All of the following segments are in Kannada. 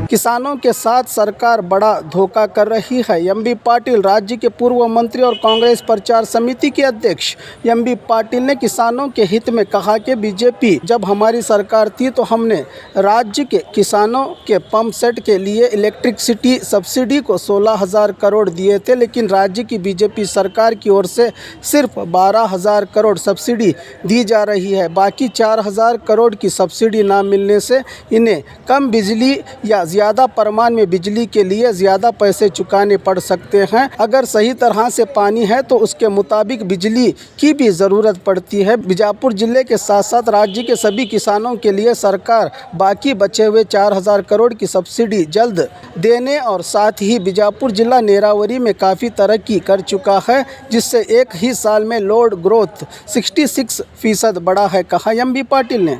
किसानों के साथ सरकार बड़ा धोखा कर रही है। एमबी पाटिल राज्य के पूर्व मंत्री और कांग्रेस प्रचार समिति के अध्यक्ष एमबी पाटिल ने किसानों के हित में कहा कि बीजेपी जब हमारी सरकार थी तो हमने राज्य के किसानों के पंप सेट के लिए इलेक्ट्रिसिटी सब्सिडी को 16,000 करोड़ दिए थे, लेकिन राज्य की बीजेपी सरकार की ओर से सिर्फ 12,000 करोड़ सब्सिडी दी जा रही है। बाकी 4,000 करोड़ की सब्सिडी ना मिलने से इन्हें कम बिजली या ज़्यादा परिमाण में बिजली के लिए ज़्यादा पैसे चुकाने पड़ सकते हैं। अगर सही तरह से पानी है तो उसके मुताबिक बिजली की भी ज़रूरत पड़ती है। बीजापुर जिले के साथ साथ राज्य के सभी किसानों के लिए सरकार बाकी बचे हुए 4,000 करोड़ की सब्सिडी जल्द देने और साथ ही बीजापुर जिला नेरावरी में काफ़ी तरक्की कर चुका है, जिससे एक ही साल में लोड ग्रोथ 66% बढ़ा है, कहा एमबी पाटिल ने।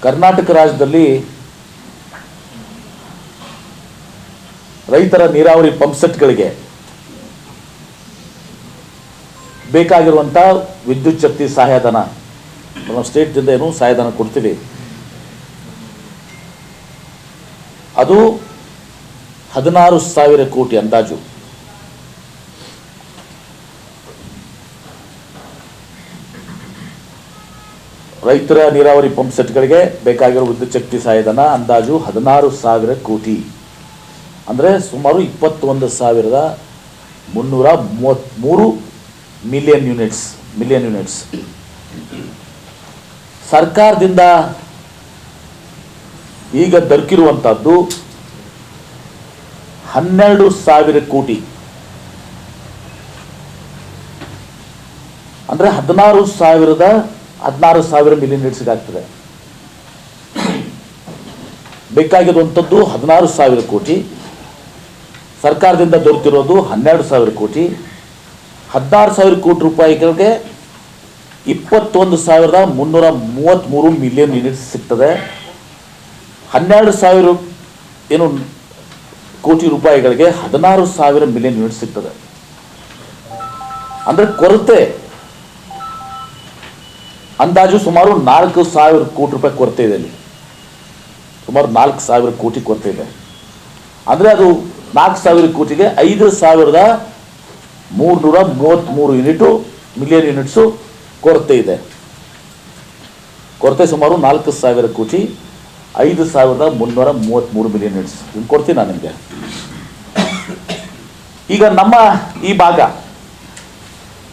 कर्नाटक राज्यದಲ್ಲಿ ರೈತರ ನೀರಾವರಿ ಪಂಪ್ ಸೆಟ್ಗಳಿಗೆ ಬೇಕಾಗಿರುವಂತ ವಿದ್ಯುತ್ ಶಕ್ತಿ ಸಹಾಯಧನ ನಮ್ಮ ಸ್ಟೇಟ್ ದಿಂದ ಏನು ಸಹಾಯಧನ ಕೊಡ್ತೀವಿ, ಅದು 16,000 ಕೋಟಿ ಅಂದಾಜು. ರೈತರ ನೀರಾವರಿ ಪಂಪ್ ಸೆಟ್ಗಳಿಗೆ ಬೇಕಾಗಿರೋ ವಿದ್ಯುತ್ ಶಕ್ತಿ ಸಹಾಯಧನ ಅಂದಾಜು 16,000 ಕೋಟಿ, ಅಂದರೆ ಸುಮಾರು 21,333 ಮಿಲಿಯನ್ ಯೂನಿಟ್ಸ್. ಸರ್ಕಾರದಿಂದ ಈಗ ದೊರಕಿರುವಂತದ್ದು 12,000 ಕೋಟಿ, ಅಂದರೆ 16,000 ಮಿಲಿಯನ್ ಯೂನಿಟ್ಸ್ಗೆ ಆಗ್ತದೆ. ಬೇಕಾಗಿರುವಂಥದ್ದು 16,000 ಕೋಟಿ, ಸರ್ಕಾರದಿಂದ ದೊರೆತಿರೋದು 12,000 ಕೋಟಿ. 16,000 ಕೋಟಿ ರೂಪಾಯಿಗಳಿಗೆ 21,333 ಮಿಲಿಯನ್ ಯೂನಿಟ್ಸ್ ಸಿಗ್ತದೆ. 12,000 ಏನು ಕೋಟಿ ರೂಪಾಯಿಗಳಿಗೆ 16,000 ಮಿಲಿಯನ್ ಯೂನಿಟ್ಸ್ ಸಿಗ್ತದೆ. ಅಂದರೆ ಕೊರತೆ ಅಂದಾಜು ಸುಮಾರು 4,000 ಕೋಟಿ ರೂಪಾಯಿ ಕೊರತೆ ಇದೆ. ಇಲ್ಲಿ ಸುಮಾರು 4,000 ಕೋಟಿ ಕೊರತೆ ಇದೆ. ಅಂದರೆ ಅದು 4,000 ಕೋಟಿಗೆ 5,333 ಮಿಲಿಯನ್ ಯೂನಿಟ್ಸು ಕೊರತೆ ಇದೆ. ಕೊರತೆ ಸುಮಾರು 4,000 ಕೋಟಿ, 5,333 ಮಿಲಿಯನ್ ಯೂನಿಟ್ಸ್. ಇದನ್ನು ಕೊಡ್ತೀನಿ ನಾನು ನಿಮಗೆ. ಈಗ ನಮ್ಮ ಈ ಭಾಗ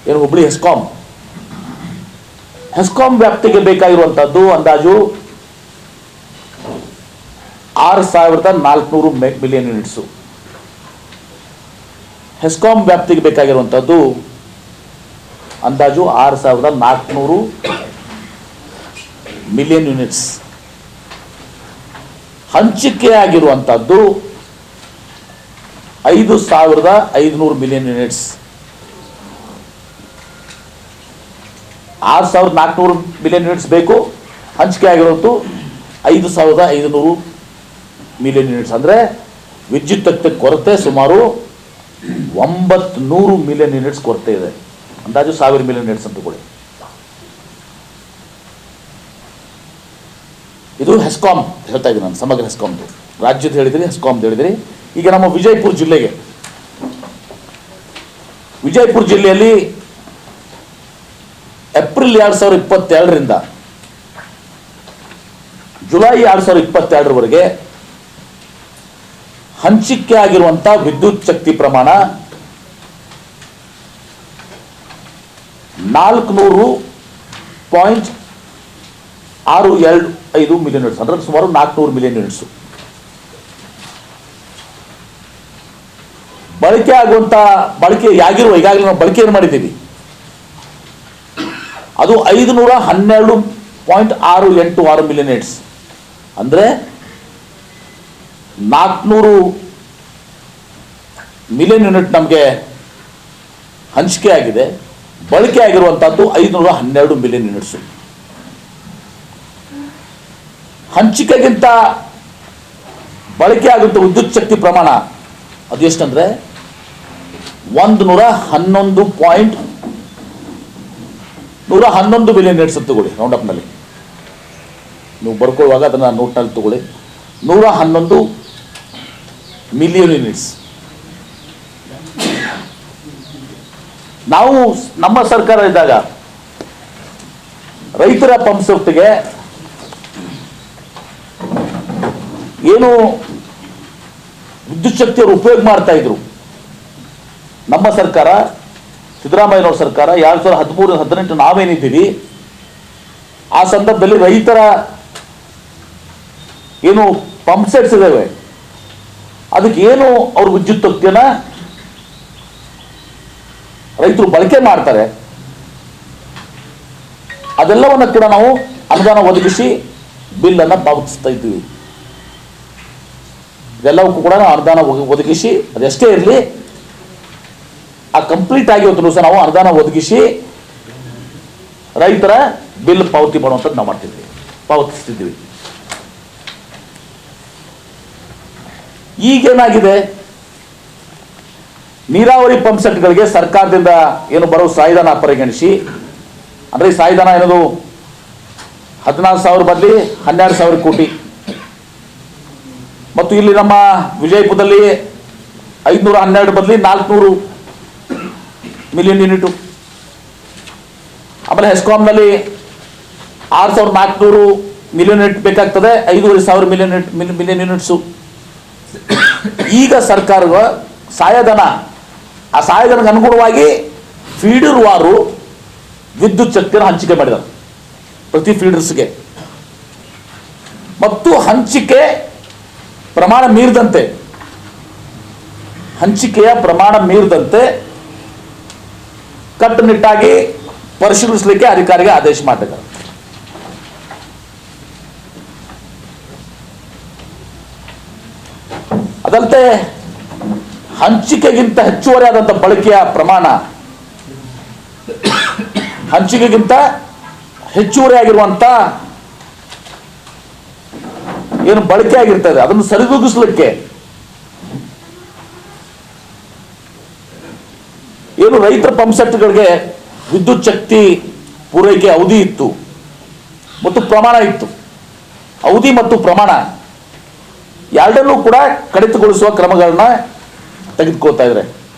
ಏನು ಹುಬ್ಳಿ ಹೆಸ್ಕಾಂ ವ್ಯಾಪ್ತಿಗೆ ಬೇಕಾಗಿರುವಂಥದ್ದು ಅಂದಾಜು 6,400 ಮಿಲಿಯನ್ ಯೂನಿಟ್ಸು. ಹೆಸ್ಕಾಂ ವ್ಯಾಪ್ತಿಗೆ ಬೇಕಾಗಿರುವಂಥದ್ದು ಅಂದಾಜು 6,400 ಮಿಲಿಯನ್ ಯೂನಿಟ್ಸ್. ಹಂಚಿಕೆಯಾಗಿರುವಂಥದ್ದು 5,500 ಮಿಲಿಯನ್ ಯೂನಿಟ್ಸ್. 6,400 ಮಿಲಿಯನ್ ಯೂನಿಟ್ಸ್ ಬೇಕು, ಹಂಚಿಕೆ ಆಗಿರೋದು 5,500 ಮಿಲಿಯನ್ ಯೂನಿಟ್ಸ್. ಅಂದರೆ ವಿದ್ಯುತ್ ಕೊರತೆ ಸುಮಾರು 900 ಮಿಲಿಯನ್ ಯೂನಿಟ್ಸ್ ಕೊರತೆ ಇದೆ. ಅಂದಾಜು 1,000 ಮಿಲಿಯನ್ ಯೂನಿಟ್ಸ್ ಅಂತ ಕೊಡಿ. ಇದು ಹೆಸ್ಕಾಂ ಹೇಳ್ತಾ ಇದ್ದೀನಿ ನಾನು, ಸಮಗ್ರ ಹೆಸ್ಕಾಂದು. ರಾಜ್ಯದ ಹೇಳಿದಿರಿ, ಹೆಸ್ಕಾಂದು ಹೇಳಿದಿರಿ. ಈಗ ನಮ್ಮ ವಿಜಯಪುರ ಜಿಲ್ಲೆಯಲ್ಲಿ ಏಪ್ರಿಲ್ 2022ರಿಂದ ಜುಲೈ 2022ರವರೆಗೆ ಹಂಚಿಕೆ ಆಗಿರುವಂತಹ ವಿದ್ಯುತ್ ಶಕ್ತಿ ಪ್ರಮಾಣ 400.625 ಮಿಲಿಯನ್ ಯೂನಿಟ್ಸ್, ಅಂದ್ರೆ ಸುಮಾರು 400 ಮಿಲಿಯನ್ ಯೂನಿಟ್ಸ್. ಈಗಾಗಲೇ ನಾವು ಬಳಕೆ ಏನು ಮಾಡಿದ್ದೀವಿ ಅದು 512.686 ಮಿಲಿಯನ್ ಯೂನಿಟ್ಸ್. ಅಂದರೆ 400 ಮಿಲಿಯನ್ ಯೂನಿಟ್ ನಮಗೆ ಹಂಚಿಕೆ ಆಗಿದೆ. ಬಳಕೆ ಆಗಿರುವಂತಹದ್ದು 512 ಮಿಲಿಯನ್ ಯೂನಿಟ್ಸ್. ಹಂಚಿಕೆಗಿಂತ ಬಳಕೆ ಆಗುವಂಥ ವಿದ್ಯುತ್ ಶಕ್ತಿ ಪ್ರಮಾಣ ಅದು ಎಷ್ಟಂದ್ರೆ 111 ಮಿಲಿಯನ್ ಯೂನಿಟ್ಸ್ ಅಂತ ತಗೊಳ್ಳಿ. ರೌಂಡ್ ಅಪ್ನಲ್ಲಿ ನೀವು ಬರ್ಕೊಳ್ಳುವಾಗ ಅದನ್ನು ನೋಟ್ನಲ್ಲಿ ತಗೊಳ್ಳಿ. 111 ಮಿಲಿಯನ್ ಯೂನಿಟ್ಸ್. ನಾವು ನಮ್ಮ ಸರ್ಕಾರ ಇದ್ದಾಗ ರೈತರ ಪಂಪ್ ಸೆಟ್ಗೆ ಏನು ವಿದ್ಯುತ್ ಶಕ್ತಿಯವರು ಉಪಯೋಗ ಮಾಡ್ತಾ ಇದ್ರು. ನಮ್ಮ ಸರ್ಕಾರ, ಸಿದ್ದರಾಮಯ್ಯನವ್ರ ಸರ್ಕಾರ 2013-18 ನಾವೇನಿದ್ದೀವಿ ಆ ಸಂದರ್ಭದಲ್ಲಿ ರೈತರ ಏನು ಪಂಪ್ ಸೆಟ್ಸ್ ಇದಾವೆ ಅದಕ್ಕೆ ಏನು ಅವರು ವಿದ್ಯುತ್ ಶಕ್ತಿಯನ್ನ ರೈತರು ಬಳಕೆ ಮಾಡ್ತಾರೆ ಅದೆಲ್ಲವನ್ನ ಕೂಡ ನಾವು ಅನುದಾನ ಒದಗಿಸಿ ಬಿಲ್ ಅನ್ನ ಪಾವತಿಸ್ತಾ ಇದ್ದೀವಿ. ಇದೆಲ್ಲವಕ್ಕೂ ಕೂಡ ನಾವು ಅನುದಾನ ಒದಗಿಸಿ ಅದೆಷ್ಟೇ ಇರಲಿ ಆ ಕಂಪ್ಲೀಟ್ ಆಗಿ ಒಂದು ದಿವಸ ನಾವು ಅನುದಾನ ಒದಗಿಸಿ ರೈತರ ಬಿಲ್ ಪಾವತಿ ಮಾಡುವಂಥದ್ದು ನಾವು ಪಾವತಿಸ್ತಿದ್ವಿ. ಈಗೇನಾಗಿದೆ, ನೀರಾವರಿ ಪಂಪ್ ಸೆಟ್ಗಳಿಗೆ ಸರ್ಕಾರದಿಂದ ಏನು ಬರೋ ಸಹಾಯಧನ ಪರಿಗಣಿಸಿ, ಅಂದರೆ ಸಹಾಯಧನ ಏನದು 14,000 ಬದಲಿ 12,000 ಕೋಟಿ, ಮತ್ತು ಇಲ್ಲಿ ನಮ್ಮ ವಿಜಯಪುರದಲ್ಲಿ 512 ಬದಲಿ 400 ಮಿಲಿಯನ್ ಯೂನಿಟು, ಆಮೇಲೆ ಹೆಸ್ಕಾಂನಲ್ಲಿ 6,400 ಮಿಲಿಯನ್ ಯೂನಿಟ್ ಬೇಕಾಗ್ತದೆ, 5,500 ಮಿಲಿಯನ್ ಯೂನಿಟ್ಸು. ಈಗ ಸರ್ಕಾರದ ಸಹಾಯಧನ, ಆ ಸಹಾಯಧನಕ್ಕೆ ಅನುಗುಣವಾಗಿ ಫೀಡರ್ ವಾರು ವಿದ್ಯುತ್ ಶಕ್ತಿಯನ್ನು ಹಂಚಿಕೆ ಮಾಡಿದ್ದಾರೆ ಪ್ರತಿ ಫೀಡರ್ಸ್ಗೆ. ಮತ್ತು ಹಂಚಿಕೆಯ ಪ್ರಮಾಣ ಮೀರಿದಂತೆ ಕಟ್ಟುನಿಟ್ಟಾಗಿ ಪರಿಶೀಲಿಸಲಿಕ್ಕೆ ಅಧಿಕಾರಿಗೆ ಆದೇಶ ಮಾಡಿದ್ದಾರೆ. ಅದಲ್ಲದೆ ಹಂಚಿಕೆಗಿಂತ ಹೆಚ್ಚುವರಿಯಾದಂಥ ಬಳಕೆಯ ಪ್ರಮಾಣ, ಹಂಚಿಕೆಗಿಂತ ಹೆಚ್ಚುವರಿಯಾಗಿರುವಂಥ ಏನು ಬಳಕೆ ಆಗಿರ್ತದೆ ಅದನ್ನು ಸರಿದೂಗಿಸಲಿಕ್ಕೆ ಏನು ರೈತರ ಪಂಪ್ ಸೆಟ್ಗಳಿಗೆ ವಿದ್ಯುತ್ ಶಕ್ತಿ ಪೂರೈಕೆ ಅವಧಿ ಇತ್ತು ಮತ್ತು ಪ್ರಮಾಣ ಇತ್ತು. ಅವಧಿ ಮತ್ತು ಪ್ರಮಾಣ ಎರಡನ್ನೂ ಕೂಡ ಕಡಿತಗೊಳಿಸುವ ಕ್ರಮಗಳನ್ನ ತೆಗೆದುಕೊಳ್ತಾ ಇದ್ದಾರೆ,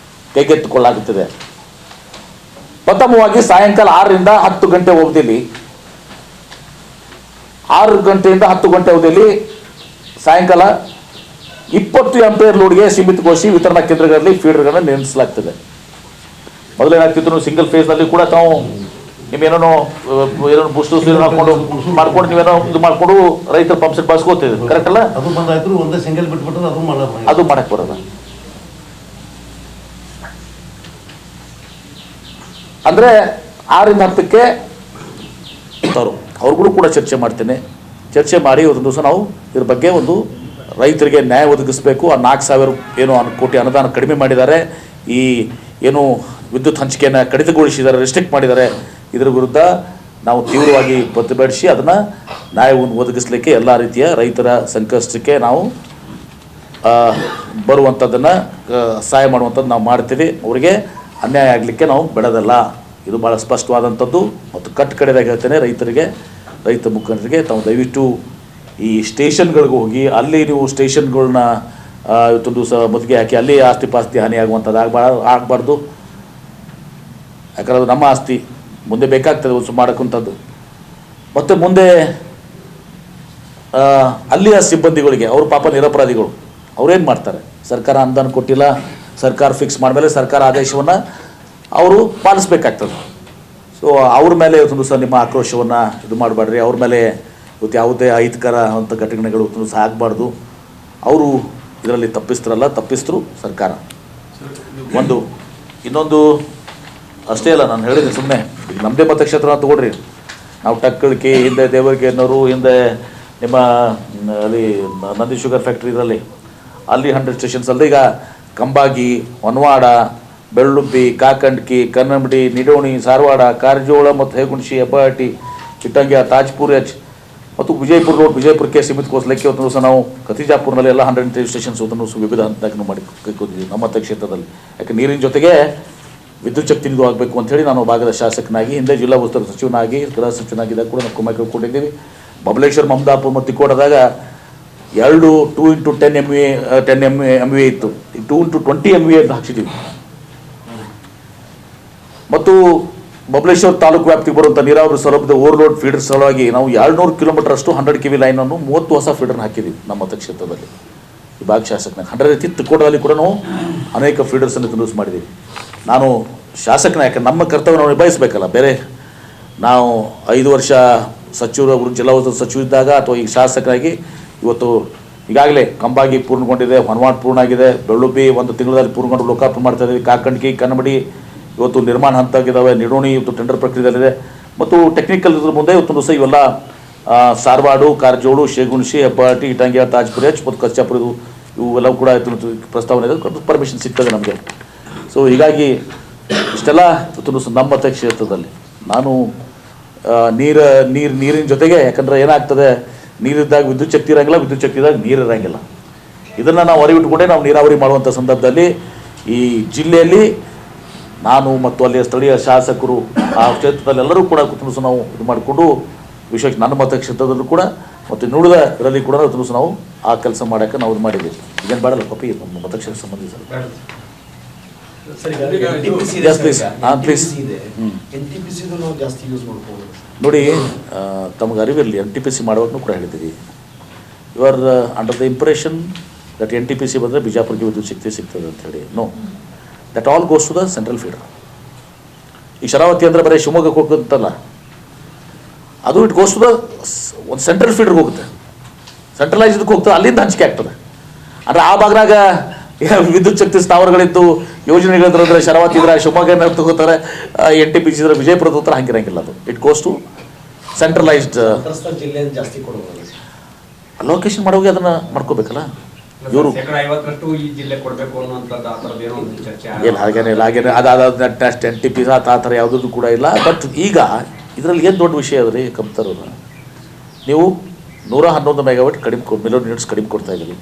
ಕೈಗೆತ್ತಿಕೊಳ್ಳಲಾಗುತ್ತಿದೆ. ಪ್ರಥಮವಾಗಿ ಸಾಯಂಕಾಲ 6ರಿಂದ 10 ಗಂಟೆ ಅವಧಿಯಲ್ಲಿ, 6 ಗಂಟೆಯಿಂದ 10 ಗಂಟೆ ಅವಧಿಯಲ್ಲಿ ಸಾಯಂಕಾಲ 20 ಆಂಪಿಯರ್ ಲೋಡ್ಗೆ ಸೀಮಿತಗೊಳಿಸಿ ವಿತರಣಾ ಕೇಂದ್ರಗಳಲ್ಲಿ ಫೀಡರ್ಗಳನ್ನು ನಿರ್ಮಿಸಲಾಗ್ತದೆ. ಮೊದಲೇನಾಗ್ತಿತ್ತು, ಸಿಂಗಲ್ ಫೇಸ್ನಲ್ಲಿ ಕೂಡ ತಾವು ನೀವೇನೋ ಬೂಸ್ಟರ್ಸ್ ಮಾಡ್ಕೊಂಡು ನೀವೇನೋ ಇದು ಮಾಡ್ಕೊಂಡು ರೈತರ ಪಂಪ್ ಸೆಟ್ ಬಳಸ್ಕೋತಿದ್ರು, ಕರೆಕ್ಟ್ ಅಲ್ಲ? ಅದು ಮಾಡಕ್ ಬರೋದ. ಅಂದ್ರೆ 6ರಿಂದ 10ಕ್ಕೆ ಅವ್ರಿಗೂ ಕೂಡ ಚರ್ಚೆ ಮಾಡಿ ಒಂದು ದಿವಸ ನಾವು ಇದ್ರ ಬಗ್ಗೆ ಒಂದು ರೈತರಿಗೆ ನ್ಯಾಯ ಒದಗಿಸಬೇಕು. ಆ 4,000 ಏನು ಕೋಟಿ ಅನುದಾನ ಕಡಿಮೆ ಮಾಡಿದ್ದಾರೆ, ಈ ಏನು ವಿದ್ಯುತ್ ಹಂಚಿಕೆಯನ್ನು ಕಡಿತಗೊಳಿಸಿದ್ದಾರೆ, ರೆಸ್ಟ್ರಿಕ್ಟ್ ಮಾಡಿದ್ದಾರೆ, ಇದರ ವಿರುದ್ಧ ನಾವು ತೀವ್ರವಾಗಿ ಪ್ರತಿಭಟಿಸಿ ಅದನ್ನು ನ್ಯಾಯವನ್ನು ಒದಗಿಸಲಿಕ್ಕೆ ಎಲ್ಲ ರೀತಿಯ ರೈತರ ಸಂಕಷ್ಟಕ್ಕೆ ನಾವು ಬರುವಂಥದ್ದನ್ನು ಸಹಾಯ ಮಾಡುವಂಥದ್ದು ನಾವು ಮಾಡ್ತೀವಿ. ಅವರಿಗೆ ಅನ್ಯಾಯ ಆಗಲಿಕ್ಕೆ ನಾವು ಬಿಡೋದಲ್ಲ. ಇದು ಭಾಳ ಸ್ಪಷ್ಟವಾದಂಥದ್ದು. ಮತ್ತು ಕಟ್ಟಕಡೆದಾಗ ಹೇಳ್ತೇನೆ, ರೈತ ಮುಖಂಡರಿಗೆ ತಾವು ದಯವಿಟ್ಟು ಈ ಸ್ಟೇಷನ್ಗಳಿಗೆ ಹೋಗಿ ಅಲ್ಲಿ ನೀವು ಸ್ಟೇಷನ್ಗಳನ್ನ ಇವತ್ತೊಂದು ದಿವಸ ಮುತ್ತಿಗೆ ಹಾಕಿ ಅಲ್ಲಿ ಆಸ್ತಿ ಪಾಸ್ತಿ ಹಾನಿ ಆಗುವಂಥದ್ದು ಆಗಬಾರ್ದು. ಯಾಕಂದ್ರೆ ಅದು ನಮ್ಮ ಆಸ್ತಿ, ಮುಂದೆ ಬೇಕಾಗ್ತದೆ ಉತ್ಸವ ಮಾಡೋಕ್ಕಂಥದ್ದು. ಮತ್ತು ಮುಂದೆ ಅಲ್ಲಿಯ ಸಿಬ್ಬಂದಿಗಳಿಗೆ, ಅವರು ಪಾಪ ನಿರಪರಾಧಿಗಳು, ಅವ್ರೇನು ಮಾಡ್ತಾರೆ? ಸರ್ಕಾರ ಅನುದಾನ ಕೊಟ್ಟಿಲ್ಲ, ಸರ್ಕಾರ ಫಿಕ್ಸ್ ಮಾಡಿದ್ಮೇಲೆ ಸರ್ಕಾರ ಆದೇಶವನ್ನು ಅವರು ಪಾಲಿಸ್ಬೇಕಾಗ್ತದೆ. ಸೊ ಅವ್ರ ಮೇಲೆ ಇವತ್ತೊಂದು ದಿವಸ ನಿಮ್ಮ ಆಕ್ರೋಶವನ್ನು ಇದು ಮಾಡಬೇಡ್ರಿ. ಅವ್ರ ಮೇಲೆ ಇವತ್ತು ಯಾವುದೇ ಅಹಿತಕರ ಅಂಥ ಘಟನೆಗಳು ಇವತ್ತೊಂದು ದಿವಸ ಆಗಬಾರ್ದು. ಅವರು ಇದರಲ್ಲಿ ತಪ್ಪಿಸ್ತರು ಸರ್ಕಾರ. ಇನ್ನೊಂದು ಅಷ್ಟೇ ಅಲ್ಲ, ನಾನು ಹೇಳಿದೆ ಸುಮ್ಮನೆ ಈಗ ನಮ್ಮದೇ ಮತಕ್ಷೇತ್ರ ತಗೊಳ್ರಿ. ನಾವು ಟಕ್ಕಳಿಕೆ ಹಿಂದೆ ದೇವರಿಗೆ ಅನ್ನೋರು, ಹಿಂದೆ ನಿಮ್ಮ ಅಲ್ಲಿ ನಂದಿ ಶುಗರ್ ಫ್ಯಾಕ್ಟ್ರಿ ಇದರಲ್ಲಿ ಅಲ್ಲಿ 100 ಸ್ಟೇಷನ್ಸ್ ಅಲ್ಲದೆ ಈಗ ಕಂಬಾಗಿ, ಹೊನವಾಡ, ಬೆಳ್ಳುಬ್ಬಿ, ಕಾಕಂಡ್ಕಿ, ಕನ್ನಂಬಡಿ, ನಿಡೋಣಿ, ಸಾರವಾಡ, ಕಾರಜೋಳ ಮತ್ತು ಹೇಗುಣಶಿ, ಹೆಬ್ಬಾಟಿ, ಚಿಟ್ಟಂಗ್ಯ, ತಾಜ್ಪುರ್ ಎಚ್ ಮತ್ತು ವಿಜಯಪುರ ರೋಡ್, ವಿಜಯಪುರಕ್ಕೆ ಸೀಮಿತಗೊಳಿಸಲಿಕ್ಕೆ ಒಂದು ದಿವಸ ನಾವು ಕತಿಜಾಪುರ್ನಲ್ಲಿ ಎಲ್ಲ 103 ಸ್ಟೇಷನ್ಸ್ ಒಂದು ವಿವಿಧ ಹಂತಕ್ಕೆ ಮಾಡಿ ಕೈಗೊಂಡಿದ್ದೀವಿ ನಮ್ಮ ಮತಕ್ಷೇತ್ರದಲ್ಲಿ. ಯಾಕೆ ನೀರಿನ ಜೊತೆಗೆ ವಿದ್ಯುತ್ ಶಕ್ತಿ ಇದು ಆಗಬೇಕು ಅಂಥೇಳಿ ನಾನು ಭಾಗದ ಶಾಸಕನಾಗಿ, ಹಿಂದೆ ಜಿಲ್ಲಾ ಉಸ್ತುವಾರಿ ಸಚಿವನಾಗಿ, ಗೃಹ ಸಚಿವನಾಗಿದ್ದಾಗ ಕೂಡ ನಾವು ಕುಮ್ಮಕ್ಕಿಕೊಂಡಿದ್ದೀವಿ. ಬಬಲೇಶ್ವರ, ಮಮದಾಪುರ ಮತ್ತು ತಿಕೋಟದಾಗ 2 × 10 MVA 10 MVA ಇತ್ತು, ಈಗ 2 × 20 MVA ಅಂತ ಹಾಕ್ಸಿದ್ದೀವಿ. ಮತ್ತು ಬಬಲೇಶ್ವರ ತಾಲೂಕು ವ್ಯಾಪ್ತಿಗೆ ಬರುವಂಥ ನೀರಾವರಿ ಸೌಲಭ್ಯದ ಓವರ್ಲೋಡ್ ಫೀಡರ್ ಸಲುವಾಗಿ ನಾವು 200 ಕಿಲೋಮೀಟರ್ ಅಷ್ಟು 100 KV ಲೈನನ್ನು 30 ಹೊಸ ಫೀಡರ್ನ ಹಾಕಿದ್ದೀವಿ ನಮ್ಮ ಮತಕ್ಷೇತ್ರದಲ್ಲಿ. ಈ ಭಾಗ ಶಾಸಕನಾಗ 100 ತಿಕ್ಕೋಟದಲ್ಲಿ ಕೂಡ ನಾವು ಅನೇಕ ಫೀಡರ್ಸನ್ನು ಇಂಟ್ರೊಡ್ಯೂಸ್ ಮಾಡಿದ್ದೀವಿ. ನಾನು ಶಾಸಕನ, ಯಾಕೆ ನಮ್ಮ ಕರ್ತವ್ಯ ನಾವು ನಿಭಾಯಿಸಬೇಕಲ್ಲ. ಬೇರೆ ನಾವು 5 ವರ್ಷ ಸಚಿವರು ಜಿಲ್ಲಾ ಉಸ್ತುವಾರಿ ಸಚಿವ ಇದ್ದಾಗ ಅಥವಾ ಈಗ ಶಾಸಕರಾಗಿ ಇವತ್ತು ಈಗಾಗಲೇ ಕಂಬಾಗಿ ಪೂರ್ಣಗೊಂಡಿದೆ, ಹೊನವಾಡ್ ಪೂರ್ಣ ಆಗಿದೆ, ಬೆಳ್ಳುಬ್ಬಿ 1 ತಿಂಗಳಲ್ಲಿ ಪೂರ್ಣಗೊಂಡು ಲೋಕಾರ್ಪಣೆ ಮಾಡ್ತಾ ಇದ್ದೀವಿ. ಕಾಕಂಡ್ಕಿ, ಕನ್ನಮಡಿ ಇವತ್ತು ನಿರ್ಮಾಣ ಹಂತ ಆಗಿದ್ದಾವೆ. ನಿಡೋಣಿ ಇವತ್ತು ಟೆಂಡರ್ ಪ್ರಕ್ರಿಯೆಯಲ್ಲಿದೆ. ಮತ್ತು ಟೆಕ್ನಿಕಲ್ ಇದ್ರ ಮುಂದೆ ಇವತ್ತೊಂದು ದಿವಸ ಇವೆಲ್ಲ ಸಾರವಾಡು, ಕಾರಜೋಡು, ಶೇಗುಣಶಿ, ಹೆಬ್ಬಾಟಿ, ಇಟಂಗಿ, ತಾಜ್ಪುರ ಮತ್ತು ಕಚ್ಚಾಪುರ ಇವೆಲ್ಲವೂ ಕೂಡ ಪ್ರಸ್ತಾವನೆ ಇದೆ, ಪರ್ಮಿಷನ್ ಸಿಗ್ತದೆ ನಮಗೆ. ಸೊ ಹೀಗಾಗಿ ಇಷ್ಟೆಲ್ಲ ಇವತ್ತೊಂದು ನಮ್ಮ ಮತಕ್ಷೇತ್ರದಲ್ಲಿ ನಾನು ನೀರಿನ ಜೊತೆಗೆ, ಯಾಕಂದರೆ ಏನಾಗ್ತದೆ, ನೀರಿದ್ದಾಗ ವಿದ್ಯುತ್ ಶಕ್ತಿ ಇರೋಂಗಿಲ್ಲ, ವಿದ್ಯುತ್ ಶಕ್ತಿ ಇದ್ದಾಗ ನೀರು ಇರೋಂಗಿಲ್ಲ. ಇದನ್ನು ನಾವು ಅರಿವಿಟ್ಟುಕೊಂಡೇ ನಾವು ನೀರಾವರಿ ಮಾಡುವಂಥ ಸಂದರ್ಭದಲ್ಲಿ ಈ ಜಿಲ್ಲೆಯಲ್ಲಿ ನಾನು ಮತ್ತು ಅಲ್ಲಿಯ ಸ್ಥಳೀಯ ಶಾಸಕರು ಆ ಕ್ಷೇತ್ರದಲ್ಲಿ ಎಲ್ಲರೂ ಕೂಡ ಕುಟುಂಬ ನಾವು ಇದು ಮಾಡಿಕೊಂಡು ವಿಶೇಷ ನನ್ನ ಮತಕ್ಷೇತ್ರದಲ್ಲೂ ಕೂಡ ಮತ್ತು ನುಡಿದ ಇದರಲ್ಲಿ ಕೂಡ ಕುಟುಂಬ ನಾವು ಆ ಕೆಲಸ ಮಾಡೋಕ್ಕೆ ನಾವು ಇದು ಮಾಡಿದ್ದೀವಿ. ಈಗೇನು ಬೇಡಲ್ಲ ಕಾಪಿ ನಮ್ಮ ಮತಕ್ಷೇತ್ರ ಸಂಬಂಧಿಸಿದ. ನೋಡಿ, ತಮಗೆ ಅರಿವಿರಲಿ, NTPC ಮಾಡುವಾಗೂ ಕೂಡ ಹೇಳಿದ್ದೀವಿ. You are under the impression that NTPC ಬಂದರೆ ಬಿಜಾಪುರಕ್ಕೆ ವಿದ್ಯುತ್ ಶಕ್ತಿ ಸಿಗ್ತದೆ ಅಂತ ಹೇಳಿ. No, that all goes to the central feeder. ಈ ಶರಾವತಿ ಅಂದರೆ ಬರೀ ಶಿವಮೊಗ್ಗಕ್ಕೆ ಹೋಗುತ್ತಲ್ಲ, ಅದು ಇಟ್ ಗೋಸ್ ಟು ದ ಒಂದು ಸೆಂಟ್ರಲ್ ಫೀಡರ್ಗೆ ಹೋಗುತ್ತೆ, ಸೆಂಟ್ರಲೈಸ್ಡ್ಗೆ ಹೋಗ್ತದೆ, ಅಲ್ಲಿಂದ ಹಂಚಿಕೆ ಆಗ್ತದೆ. ಅಂದರೆ ಆ ಭಾಗದಾಗ ವಿದ್ಯುತ್ ಶಕ್ತಿ ಸ್ಥಾವರಗಳಿದ್ದು ಯೋಜನೆಗಳಿದ್ರೆ ಶರಾವತಿ ಇದ್ರೆ ಶಿವಮೊಗ್ಗ ತಗೋತಾರೆ, NTPC ಇದ್ರೆ ವಿಜಯಪುರ ತಗೋತಾರೆ, ಹಂಗಿರಂಗಿಲ್ಲ. ಅದು it goes to centralised. Allocation ಮಾಡೋಗಿ ಅದನ್ನು ಮಾಡ್ಕೋಬೇಕಲ್ಲ ಇವರು. ಏನು ಹಾಗೇನಿಲ್ಲ, ಅದಾದ ನೆಕ್ಸ್ಟ್ NTPC ಆ ಥರ ಯಾವುದೂ ಕೂಡ ಇಲ್ಲ. ಬಟ್ ಈಗ ಇದರಲ್ಲಿ ಏನು ದೊಡ್ಡ ವಿಷಯ ಅದ ರೀ ಕಂಪ್ತರು, ನೀವು 111 ಮೆಗಾವಾಟ್ ಕಡಿಮೆ ಮಿಲಿಯನ್ ಯೂನಿಟ್ಸ್ ಕಡಿಮೆ ಕೊಡ್ತಾ ಇದ್ದೀರಿ.